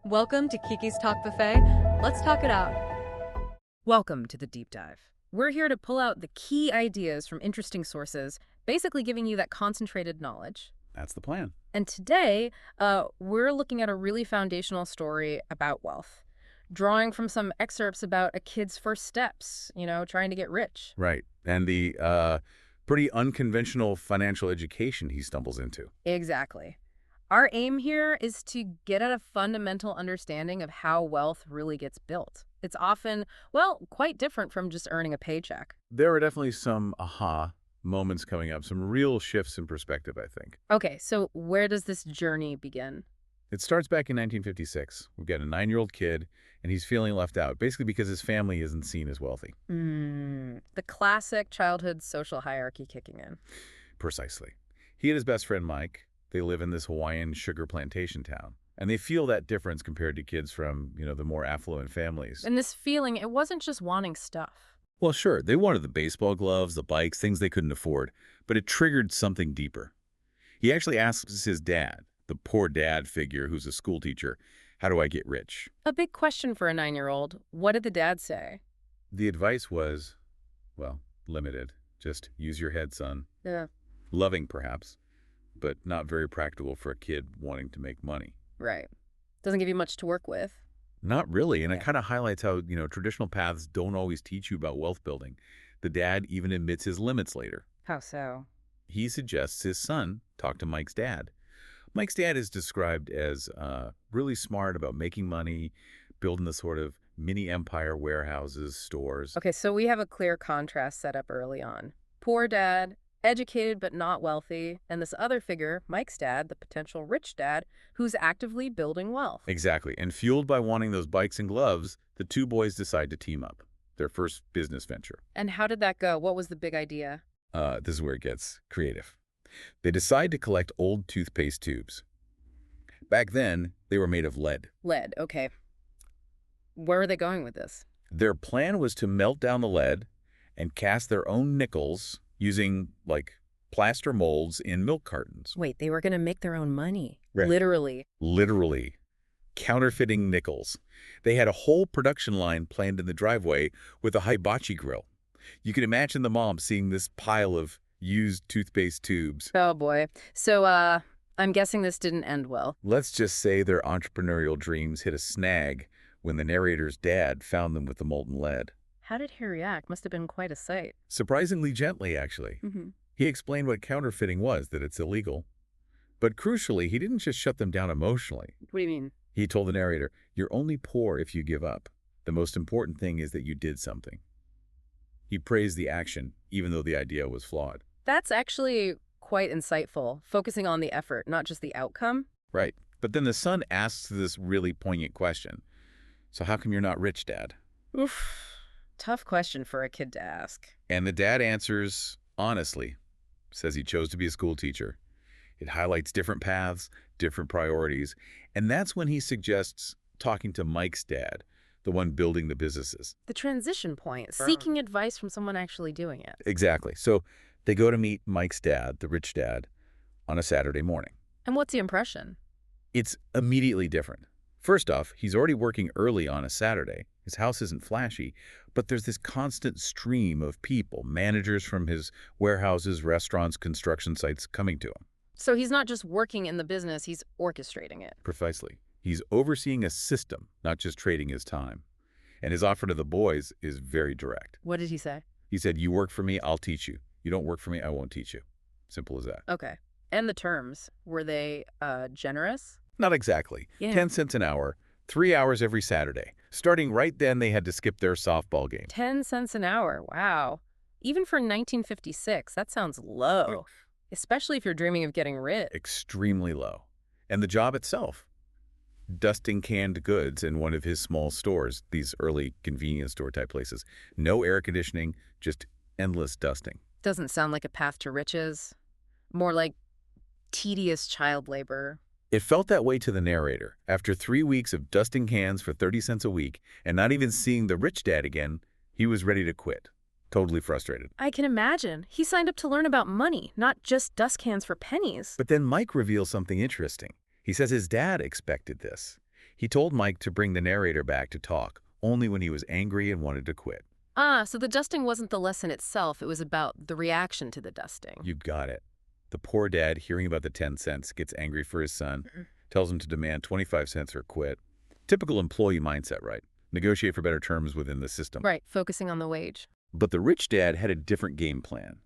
Welcome to Kiki's Talk Buffet. Let's talk it out. Welcome to the deep dive. We're here to pull out the key ideas from interesting sources, basically giving you that concentrated knowledge. That's the plan. And today, we're looking at a really foundational story about wealth, drawing from some excerpts about a kid's first steps, trying to get rich. Right. And the pretty unconventional financial education he stumbles into. Exactly. Our aim here is to get at a fundamental understanding of how wealth really gets built. It's often, quite different from just earning a paycheck. There are definitely some aha moments coming up, some real shifts in perspective, I think. Okay, so where does this journey begin? It starts back in 1956. We've got a 9-year-old kid, and he's feeling left out, basically because his family isn't seen as wealthy. The classic childhood social hierarchy kicking in. Precisely. He and his best friend, Mike, they live in this Hawaiian sugar plantation town. And they feel that difference compared to kids from, the more affluent families. And this feeling, it wasn't just wanting stuff. Well, sure, they wanted the baseball gloves, the bikes, things they couldn't afford, but it triggered something deeper. He actually asks his dad, the poor dad figure who's a school teacher, how do I get rich? A big question for a 9-year-old. What did the dad say? The advice was, limited. Just use your head, son. Yeah. Loving, perhaps, but not very practical for a kid wanting to make money. Right. Doesn't give you much to work with. Not really, and Yeah. it kind of highlights how, traditional paths don't always teach you about wealth building. The dad even admits his limits later. How so? He suggests his son talk to Mike's dad. Mike's dad is described as really smart about making money, building the sort of mini empire, warehouses, stores. Okay, so we have a clear contrast set up early on. Poor dad, educated but not wealthy, and this other figure, Mike's dad, the potential rich dad, who's actively building wealth. Exactly. And fueled by wanting those bikes and gloves, the two boys decide to team up, their first business venture. And how did that go? What was the big idea? This is where it gets creative. They decide to collect old toothpaste tubes. Back then, they were made of lead. Lead, okay. Where are they going with this? Their plan was to melt down the lead and cast their own nickels using, plaster molds in milk cartons. Wait, they were going to make their own money. Right. Literally. Literally. Counterfeiting nickels. They had a whole production line planned in the driveway with a hibachi grill. You can imagine the mom seeing this pile of used toothpaste tubes. Oh, boy. So, I'm guessing this didn't end well. Let's just say their entrepreneurial dreams hit a snag when the narrator's dad found them with the molten lead. How did he react? Must have been quite a sight. Surprisingly gently, actually. He explained what counterfeiting was, that it's illegal. But crucially, he didn't just shut them down emotionally. What do you mean? He told the narrator, you're only poor if you give up. The most important thing is that you did something. He praised the action, even though the idea was flawed. That's actually quite insightful, focusing on the effort, not just the outcome. Right. But then the son asks this really poignant question. So how come you're not rich, Dad? Oof. Tough question for a kid to ask. And the dad answers honestly, says he chose to be a school teacher. It highlights different paths, different priorities, and that's when he suggests talking to Mike's dad, the one building the businesses. The transition point, seeking advice from someone actually doing it. Exactly. So they go to meet Mike's dad, the rich dad, on a Saturday morning. And what's the impression? It's immediately different. First off, he's already working early on a Saturday. His house isn't flashy, but there's this constant stream of people, managers from his warehouses, restaurants, construction sites coming to him. So he's not just working in the business, he's orchestrating it. Precisely. He's overseeing a system, not just trading his time. And his offer to the boys is very direct. What did he say? He said, you work for me, I'll teach you. You don't work for me, I won't teach you. Simple as that. Okay. And the terms, were they generous? Not exactly. Yeah. 10 cents an hour, 3 hours every Saturday. Starting right then, they had to skip their softball game. 10 cents an hour, wow. Even for 1956, that sounds low. Especially if you're dreaming of getting rich. Extremely low. And the job itself, dusting canned goods in one of his small stores, these early convenience store type places. No air conditioning, just endless dusting. Doesn't sound like a path to riches. More like tedious child labor. It felt that way to the narrator. After 3 weeks of dusting cans for 30 cents a week and not even seeing the rich dad again, he was ready to quit. Totally frustrated. I can imagine. He signed up to learn about money, not just dust cans for pennies. But then Mike reveals something interesting. He says his dad expected this. He told Mike to bring the narrator back to talk, only when he was angry and wanted to quit. Ah, so the dusting wasn't the lesson itself. It was about the reaction to the dusting. You got it. The poor dad, hearing about the 10 cents, gets angry for his son, tells him to demand 25 cents or quit. Typical employee mindset, right? Negotiate for better terms within the system. Right, focusing on the wage. But the rich dad had a different game plan.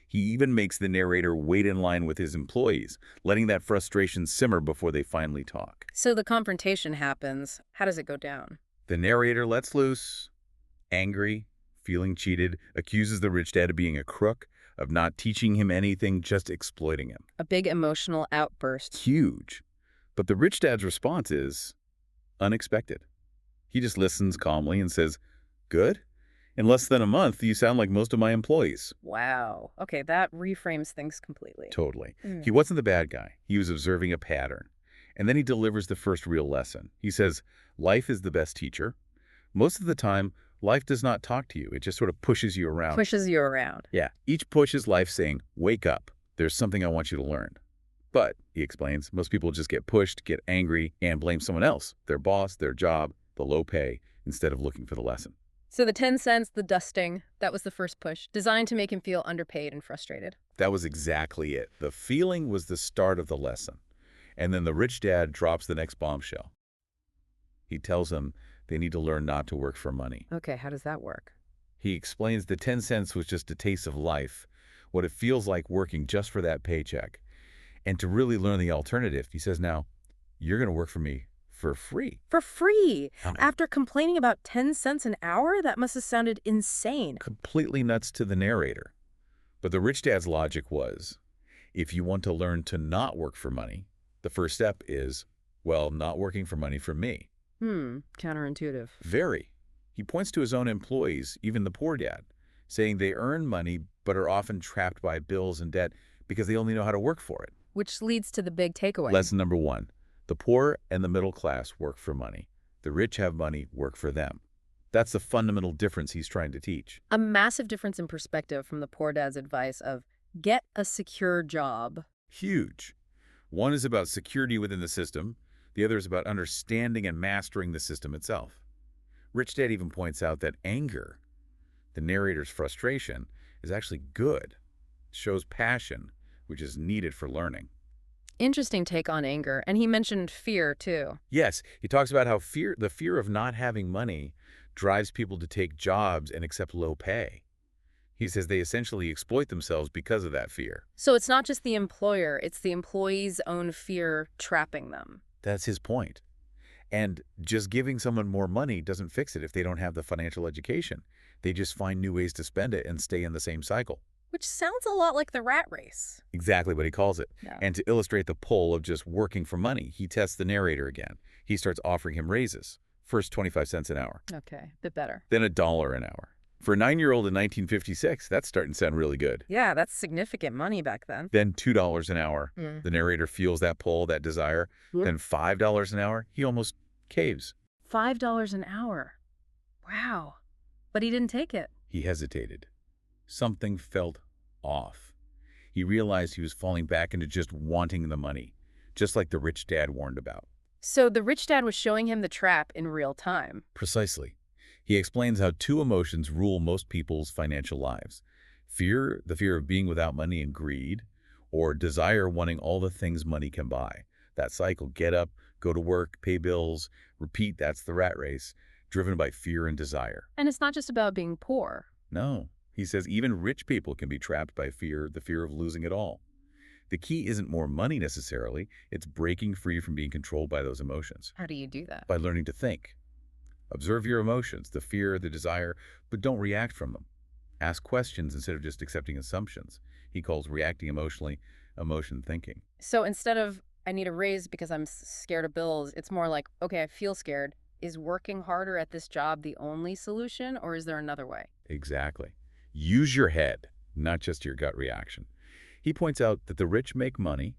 He even makes the narrator wait in line with his employees, letting that frustration simmer before they finally talk. So the confrontation happens. How does it go down? The narrator lets loose, angry, feeling cheated, accuses the rich dad of being a crook, of not teaching him anything, just exploiting him. A big emotional outburst. Huge. But the rich dad's response is unexpected. He just listens calmly and says, "Good? In less than a month, you sound like most of my employees." Wow. Okay, that reframes things completely. Totally. He wasn't the bad guy. He was observing a pattern. And then he delivers the first real lesson. He says, life is the best teacher. Most of the time, life does not talk to you. It just sort of pushes you around. Pushes you around. Yeah. Each push is life saying, wake up. There's something I want you to learn. But, he explains, most people just get pushed, get angry, and blame someone else, their boss, their job, the low pay, instead of looking for the lesson. So the 10 cents, the dusting, that was the first push, designed to make him feel underpaid and frustrated. That was exactly it. The feeling was the start of the lesson. And then the rich dad drops the next bombshell. He tells them they need to learn not to work for money. Okay, how does that work? He explains the 10 cents was just a taste of life, what it feels like working just for that paycheck. And to really learn the alternative, he says, now, you're going to work for me for free. For free? Okay. After complaining about 10 cents an hour? That must have sounded insane. Completely nuts to the narrator. But the rich dad's logic was, if you want to learn to not work for money, the first step is, well, not working for money for me. Counterintuitive. Very. He points to his own employees, even the poor dad, saying they earn money but are often trapped by bills and debt because they only know how to work for it. Which leads to the big takeaway. Lesson number 1. The poor and the middle class work for money. The rich have money, work for them. That's the fundamental difference he's trying to teach. A massive difference in perspective from the poor dad's advice of get a secure job. Huge. One is about security within the system. The other is about understanding and mastering the system itself. Rich Dad even points out that anger, the narrator's frustration, is actually good. It shows passion, which is needed for learning. Interesting take on anger. And he mentioned fear, too. Yes, he talks about how the fear of not having money drives people to take jobs and accept low pay. He says they essentially exploit themselves because of that fear. So it's not just the employer, it's the employee's own fear trapping them. That's his point. And just giving someone more money doesn't fix it if they don't have the financial education. They just find new ways to spend it and stay in the same cycle. Which sounds a lot like the rat race. Exactly what he calls it. Yeah. And to illustrate the pull of just working for money, he tests the narrator again. He starts offering him raises. First 25 cents an hour. Okay, bit better. Then $1 an hour. For a 9-year-old in 1956, that's starting to sound really good. Yeah, that's significant money back then. Then $2 an hour. The narrator feels that pull, that desire. Yep. Then $5 an hour. He almost caves. $5 an hour. Wow. But he didn't take it. He hesitated. Something felt off. He realized he was falling back into just wanting the money, just like the rich dad warned about. So the rich dad was showing him the trap in real time. Precisely. He explains how 2 emotions rule most people's financial lives. Fear, the fear of being without money and greed, or desire wanting all the things money can buy. That cycle, get up, go to work, pay bills, repeat, that's the rat race, driven by fear and desire. And it's not just about being poor. No, he says even rich people can be trapped by fear, the fear of losing it all. The key isn't more money necessarily, it's breaking free from being controlled by those emotions. How do you do that? By learning to think. Observe your emotions, the fear, the desire, but don't react from them. Ask questions instead of just accepting assumptions. He calls reacting emotionally emotion thinking. So instead of, I need a raise because I'm scared of bills, it's more like, okay, I feel scared. Is working harder at this job the only solution, or is there another way? Exactly. Use your head, not just your gut reaction. He points out that the rich make money.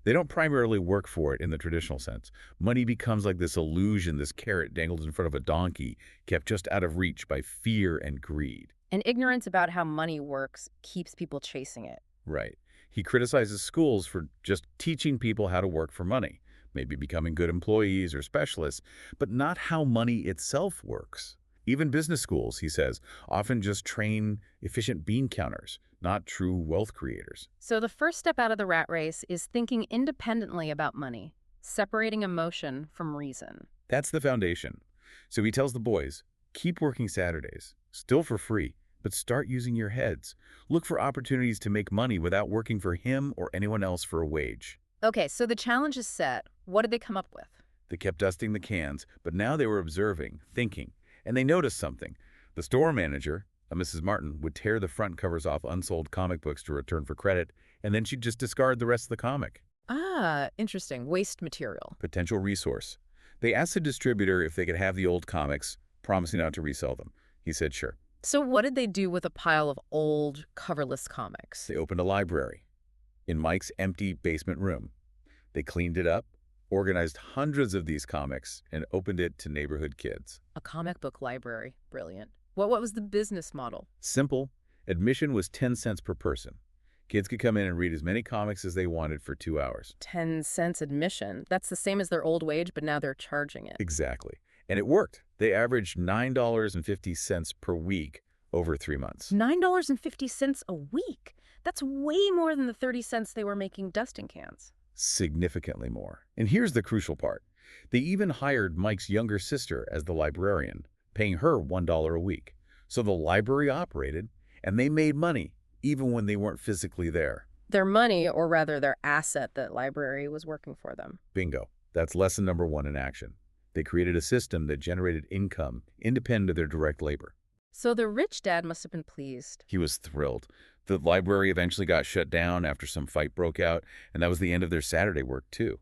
They don't primarily work for it in the traditional sense. Money becomes like this illusion, this carrot dangled in front of a donkey, kept just out of reach by fear and greed. And ignorance about how money works keeps people chasing it. Right. He criticizes schools for just teaching people how to work for money. maybe becoming good employees or specialists, but not how money itself works. Even business schools, he says, often just train efficient bean counters, not true wealth creators. So the first step out of the rat race is thinking independently about money, separating emotion from reason. That's the foundation. So he tells the boys, keep working Saturdays, still for free, but start using your heads. Look for opportunities to make money without working for him or anyone else for a wage. Okay, so the challenge is set. What did they come up with? They kept dusting the cans, but now they were observing, thinking, and they noticed something. The store manager, a Mrs. Martin, would tear the front covers off unsold comic books to return for credit, and then she'd just discard the rest of the comic. Ah, interesting. Waste material. Potential resource. They asked the distributor if they could have the old comics, promising not to resell them. He said sure. So what did they do with a pile of old, coverless comics? They opened a library in Mike's empty basement room. They cleaned it up, organized hundreds of these comics, and opened it to neighborhood kids. A comic book library. Brilliant. What was the business model? Simple. Admission was 10 cents per person. Kids could come in and read as many comics as they wanted for 2 hours. 10 cents admission. That's the same as their old wage, but now they're charging it. Exactly. And it worked. They averaged $9.50 per week over 3 months. $9.50 a week. That's way more than the 30 cents they were making dusting cans. Significantly more. And here's the crucial part. They even hired Mike's younger sister as the librarian, paying her $1 a week. So the library operated, and they made money, even when they weren't physically there. Their money, or rather their asset, that library was working for them. Bingo. That's lesson number 1 in action. They created a system that generated income independent of their direct labor. So the rich dad must have been pleased. He was thrilled. The library eventually got shut down after some fight broke out, and that was the end of their Saturday work, too.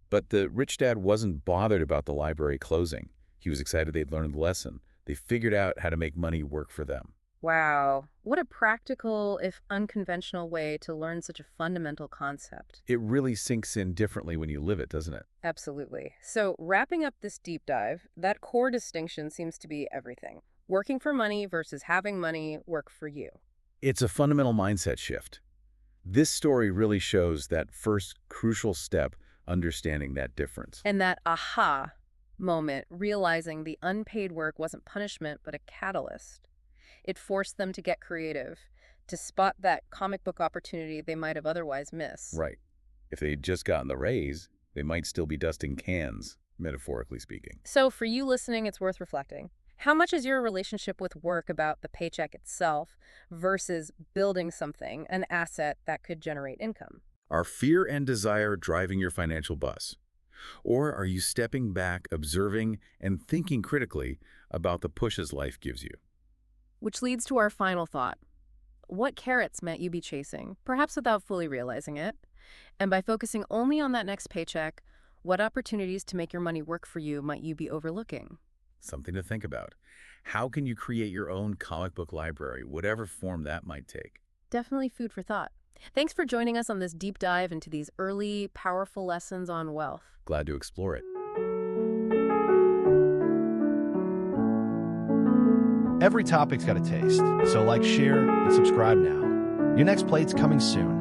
But the rich dad wasn't bothered about the library closing. He was excited they'd learned the lesson. They figured out how to make money work for them. Wow, what a practical, if unconventional way to learn such a fundamental concept. It really sinks in differently when you live it, doesn't it? Absolutely. So wrapping up this deep dive, that core distinction seems to be everything. Working for money versus having money work for you. It's a fundamental mindset shift. This story really shows that first crucial step, understanding that difference. And that aha moment, realizing the unpaid work wasn't punishment, but a catalyst. It forced them to get creative, to spot that comic book opportunity they might have otherwise missed. Right. If they'd just gotten the raise, they might still be dusting cans, metaphorically speaking. So for you listening, it's worth reflecting. How much is your relationship with work about the paycheck itself versus building something, an asset that could generate income? Are fear and desire driving your financial bus? Or are you stepping back, observing, and thinking critically about the pushes life gives you? Which leads to our final thought. What carrots might you be chasing, perhaps without fully realizing it? And by focusing only on that next paycheck, what opportunities to make your money work for you might you be overlooking? Something to think about. How can you create your own comic book library, whatever form that might take? Definitely food for thought. Thanks for joining us on this deep dive into these early, powerful lessons on wealth. Glad to explore it. Every topic's got a taste, so like, share, and subscribe now. Your next plate's coming soon.